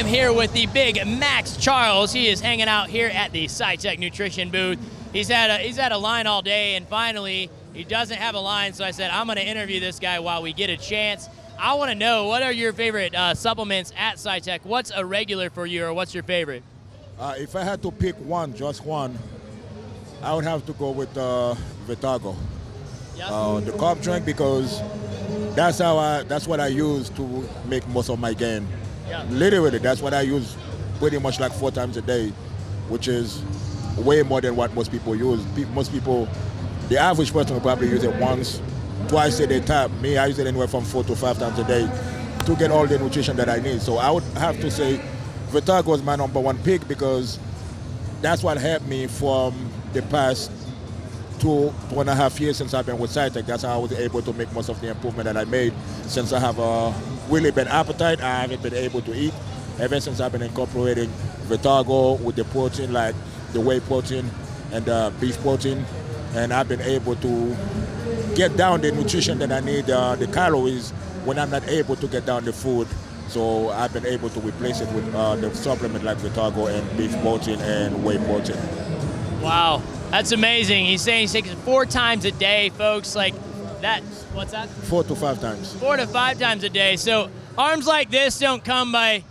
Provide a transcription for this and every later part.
am here with the big Max Charles. He is hanging out here at the Scitec Nutrition booth. He's had a line all day, and finally he doesn't have a line, so I said I'm going to interview this guy while we get a chance. I want to know, what are your favorite supplements at Scitec? What's a regular for you, or what's your favorite? If I had to pick one, just one, I would have to go with Vitago. Yep. The carb drink, because that's what I use to make most of my gain. Yeah. Literally, that's what I use pretty much like 4 times a day, which is way more than what most people use. Most people, the average person will probably use it once, twice a day tap. Me, I use it anywhere from 4 to 5 times a day to get all the nutrition that I need. So I would have to say Vitago is my #1 pick, because that's what helped me from the past 2.5 years since I've been with Scitec. That's how I was able to make most of the improvement that I made. Since I have a really bad appetite, I haven't been able to eat. Ever since I've been incorporating Vitago with the protein, like the whey protein and beef protein, and I've been able to get down the nutrition that I need, the calories, when I'm not able to get down the food. So I've been able to replace it with the supplement like Vitago and beef protein and whey protein. Wow, that's amazing. He's saying he takes it 4 times a day, folks. Like that. What's that? 4 to 5 times. 4 to 5 times a day. So arms like this don't come by,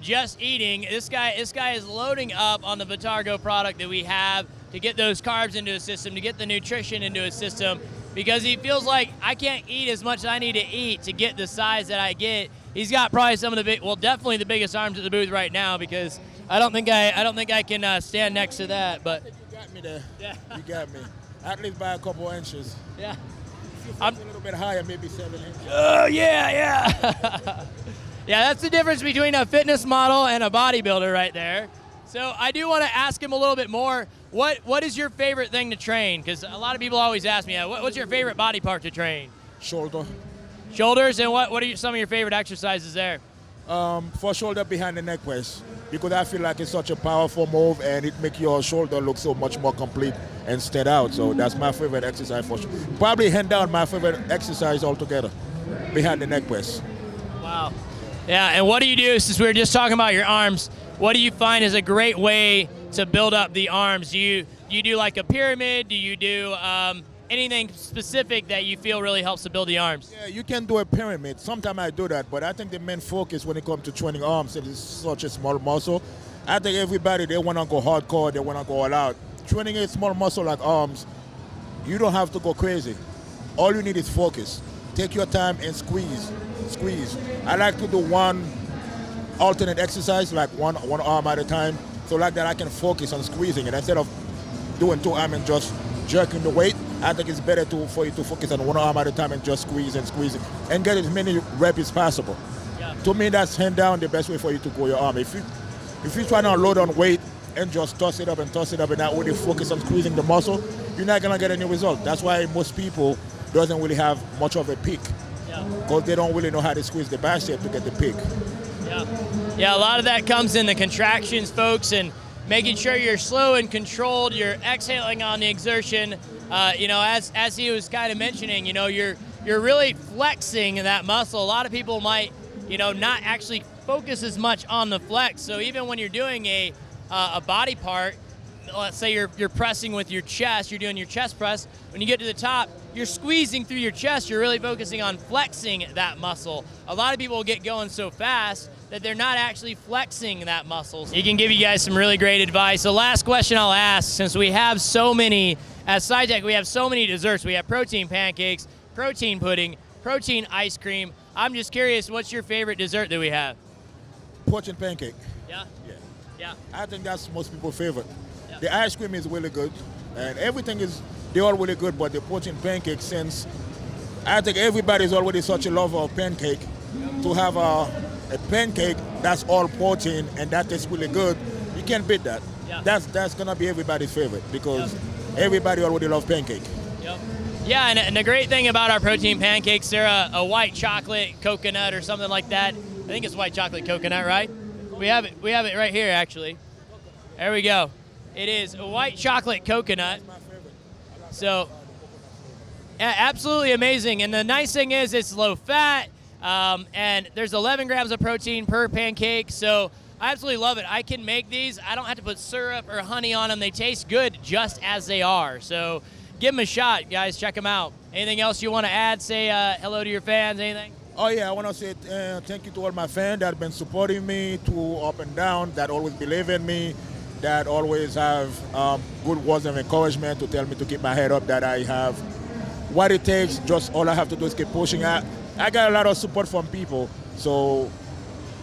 just eating. This guy is loading up on the Vitago product that we have to get those carbs into his system, to get the nutrition into his system, because he feels like I can't eat as much as I need to eat to get the size that I get. He's got probably some of the definitely the biggest arms at the booth right now, because I don't think I can stand next to that. But you got me there. Yeah. You got me. At least by a couple inches. Yeah. I'm a little bit higher, maybe 7 inches. Oh yeah. Yeah, that's the difference between a fitness model and a bodybuilder right there. So I do want to ask him a little bit more. What is your favorite thing to train? Because a lot of people always ask me, what's your favorite body part to train? Shoulder. Shoulders, and what are some of your favorite exercises there? For shoulder behind the neck press, because I feel like it's such a powerful move, and it makes your shoulder look so much more complete and stand out. So that's my favorite exercise for sure. Probably hand down my favorite exercise altogether, behind the neck press. Wow. Yeah, and what do you do, since we were just talking about your arms, what do you find is a great way to build up the arms? Do you do like a pyramid? Do you do anything specific that you feel really helps to build the arms? Yeah, you can do a pyramid. Sometimes I do that, but I think the main focus when it comes to training arms, it is such a small muscle. I think everybody, they want to go hardcore, they want to go all out. Training a small muscle like arms, you don't have to go crazy. All you need is focus. Take your time and squeeze. I like to do one alternate exercise, like one arm at a time, so like that I can focus on squeezing it. Instead of doing 2 arms and just jerking the weight, I think it's better for you to focus on 1 arm at a time and just squeeze and get as many reps as possible. Yeah. To me, that's hand down the best way for you to grow your arm. If you try to load on weight and just toss it up and not really focus on squeezing the muscle, you're not gonna get any result. That's why most people doesn't really have much of a peak, because they don't really know how to squeeze the bicep to get the peak. Yeah, a lot of that comes in the contractions, folks, and making sure you're slow and controlled, you're exhaling on the exertion. As he was kind of mentioning, you're really flexing that muscle. A lot of people might, not actually focus as much on the flex. So even when you're doing a body part, let's say you're pressing with your chest, you're doing your chest press, when you get to the top, you're squeezing through your chest, you're really focusing on flexing that muscle. A lot of people get going so fast that they're not actually flexing that muscle. He can give you guys some really great advice. The last question I'll ask, since we have so many, at Scitec, we have so many desserts. We have protein pancakes, protein pudding, protein ice cream. I'm just curious, what's your favorite dessert that we have? Protein pancake. Yeah? Yeah. I think that's most people's favorite. Yeah. The ice cream is really good, and they're all really good, but the protein pancake, since I think everybody's already such a lover of pancake, to have a pancake that's all protein and that tastes really good, you can't beat that. Yeah. That's gonna be everybody's favorite, because everybody already loves pancake. Yep. Yeah, and the great thing about our protein pancakes, they're a white chocolate coconut or something like that. I think it's white chocolate coconut, right? We have it right here, actually. There we go. It is a white chocolate coconut. That's my favorite. So, absolutely amazing. And the nice thing is it's low fat. And there's 11 grams of protein per pancake, so I absolutely love it. I can make these. I don't have to put syrup or honey on them. They taste good just as they are. So give them a shot, guys. Check them out. Anything else you want to add? Say hello to your fans, anything? Oh, yeah, I want to say thank you to all my fans that have been supporting me to up and down, that always believe in me, that always have good words of encouragement to tell me to keep my head up, that I have what it takes. Just all I have to do is keep pushing. I got a lot of support from people, so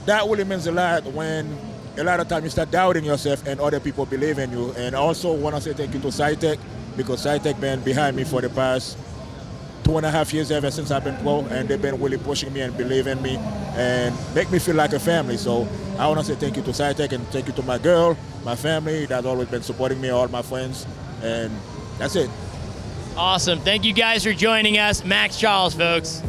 that really means a lot when a lot of times you start doubting yourself and other people believe in you. And also want to say thank you to Scitec, because Scitec been behind me for the past 2.5 years ever since I've been pro, and they've been really pushing me and believing in me and make me feel like a family. So I want to say thank you to Scitec and thank you to my girl, my family that's always been supporting me, all my friends, and that's it. Awesome. Thank you guys for joining us. Maxx Charles, folks.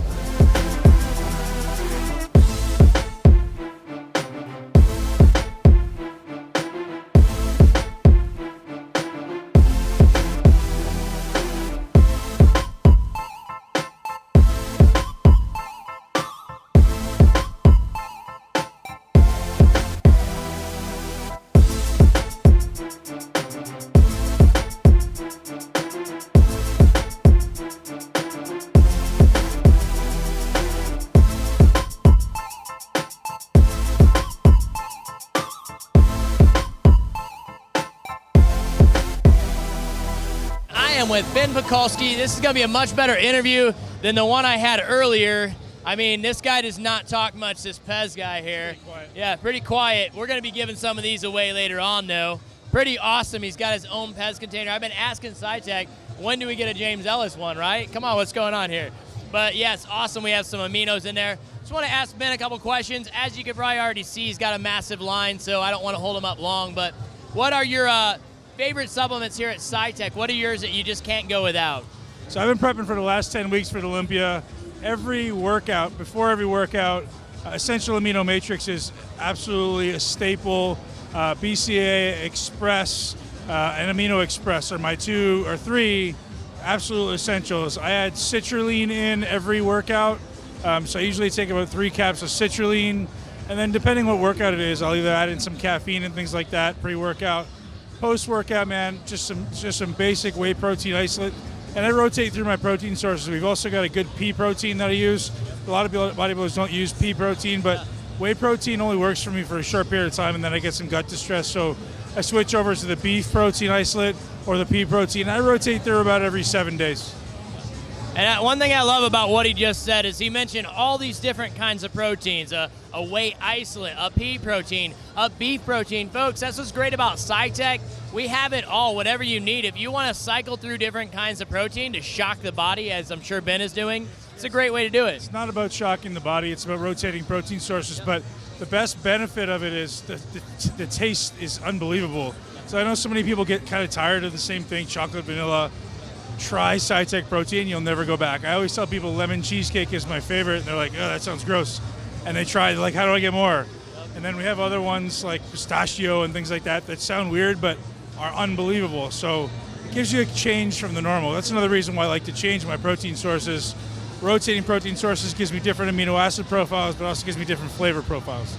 With Pakulski. This is going to be a much better interview than the one I had earlier. I mean, this guy does not talk much, this Pez guy here. Pretty quiet. Yeah, pretty quiet. We're going to be giving some of these away later on, though. Pretty awesome. He's got his own Pez container. I've been asking Scitec, when do we get a James Ellis one, right? Come on, what's going on here? But, yes, awesome. We have some aminos in there. Just want to ask Ben a couple questions. As you can probably already see, he's got a massive line, so I don't want to hold him up long. But what are your favorite supplements here at Scitec? What are yours that you just can't go without? So I've been prepping for the last 10 weeks for the Olympia. Every workout, before every workout, Essential Amino Matrix is absolutely a staple. BCA Express and Amino Express are my 2 or 3 absolute essentials. I add citrulline in every workout. So I usually take about 3 caps of citrulline. And then depending what workout it is, I'll either add in some caffeine and things like that pre-workout. Post-workout, man, just some basic whey protein isolate. And I rotate through my protein sources. We've also got a good pea protein that I use. A lot of bodybuilders don't use pea protein, but whey protein only works for me for a short period of time, and then I get some gut distress. So I switch over to the beef protein isolate or the pea protein. I rotate through about every 7 days. And one thing I love about what he just said is he mentioned all these different kinds of proteins, a whey isolate, a pea protein, a beef protein. Folks, that's what's great about Scitec. We have it all, whatever you need. If you want to cycle through different kinds of protein to shock the body, as I'm sure Ben is doing, it's a great way to do it. It's not about shocking the body, it's about rotating protein sources, but the best benefit of it is the taste is unbelievable. So I know so many people get kind of tired of the same thing, chocolate, vanilla. Try Scitec protein, you'll never go back. I always tell people lemon cheesecake is my favorite, and they're like, oh, that sounds gross. And they try, they're like, how do I get more? And then we have other ones like pistachio and things like that that sound weird but are unbelievable. So it gives you a change from the normal. That's another reason why I like to change my protein sources. Rotating protein sources gives me different amino acid profiles, but also gives me different flavor profiles.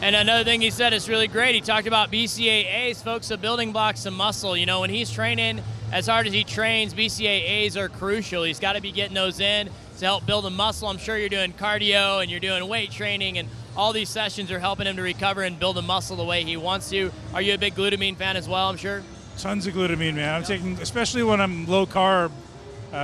And another thing he said is really great. He talked about BCAAs, folks, the building blocks of muscle. You know, when he's training as hard as he trains, BCAAs are crucial. He's got to be getting those in to help build a muscle. I'm sure you're doing cardio and you're doing weight training, and all these sessions are helping him to recover and build a muscle the way he wants to. Are you a big glutamine fan as well, I'm sure? Tons of glutamine, man. I'm taking, especially when I'm low carb,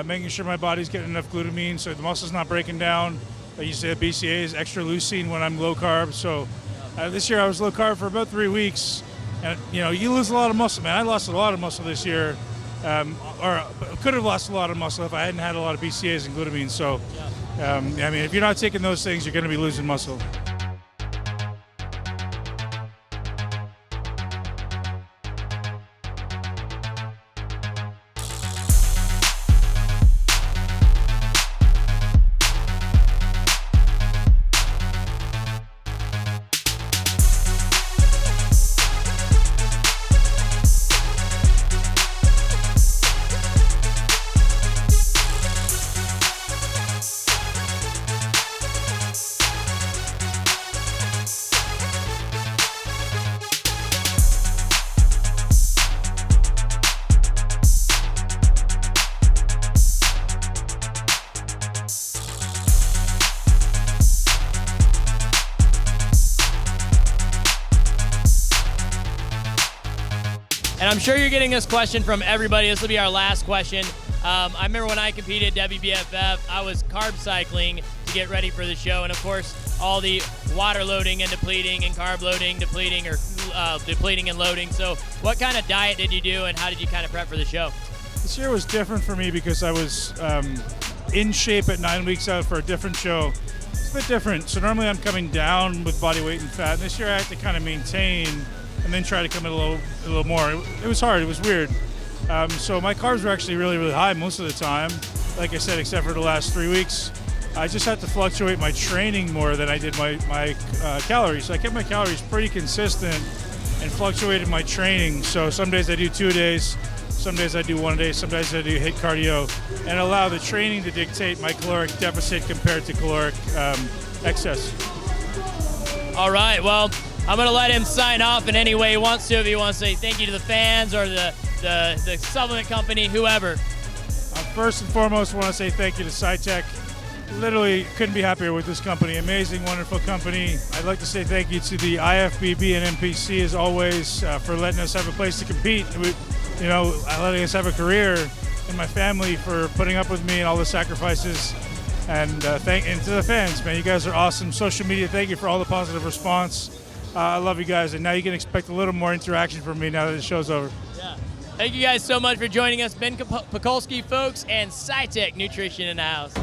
making sure my body's getting enough glutamine so the muscle's not breaking down. I used to have BCAAs, extra leucine when I'm low carb. So this year I was low carb for about 3 weeks. And, you know, you lose a lot of muscle, man. I lost a lot of muscle this year. Or could have lost a lot of muscle if I hadn't had a lot of BCAAs and glutamine. So, I mean, if you're not taking those things, you're going to be losing muscle. And I'm sure you're getting this question from everybody. This will be our last question. I remember when I competed at WBFF, I was carb cycling to get ready for the show. And of course, all the water loading and depleting and carb loading, depleting, or depleting and loading. So what kind of diet did you do and how did you kind of prep for the show? This year was different for me because I was in shape at 9 weeks out for a different show. It's a bit different. So normally I'm coming down with body weight and fat. And this year I had to kind of maintain and then try to come in a little more. It was hard. It was weird. So my carbs were actually really, really high most of the time. Like I said, except for the last 3 weeks. I just had to fluctuate my training more than I did my calories. So I kept my calories pretty consistent and fluctuated my training. So some days I do 2 days, some days I do 1 day, some days I do HIIT cardio, and allow the training to dictate my caloric deficit compared to caloric excess. All right, well, I'm going to let him sign off in any way he wants to. If he wants to say thank you to the fans or the supplement company, whoever. First and foremost, I want to say thank you to Scitec. Literally couldn't be happier with this company. Amazing, wonderful company. I'd like to say thank you to the IFBB and NPC as always for letting us have a place to compete. Letting us have a career, and my family for putting up with me and all the sacrifices. And to the fans, man, you guys are awesome. Social media, thank you for all the positive response. I love you guys, and now you can expect a little more interaction from me now that the show's over. Yeah. Thank you guys so much for joining us. Ben Pakulski, folks, and Scitec Nutrition in the house.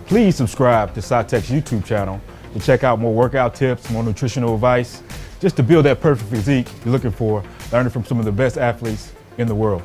Please subscribe to Scitec's YouTube channel to check out more workout tips, more nutritional advice, just to build that perfect physique you're looking for, learning from some of the best athletes in the world.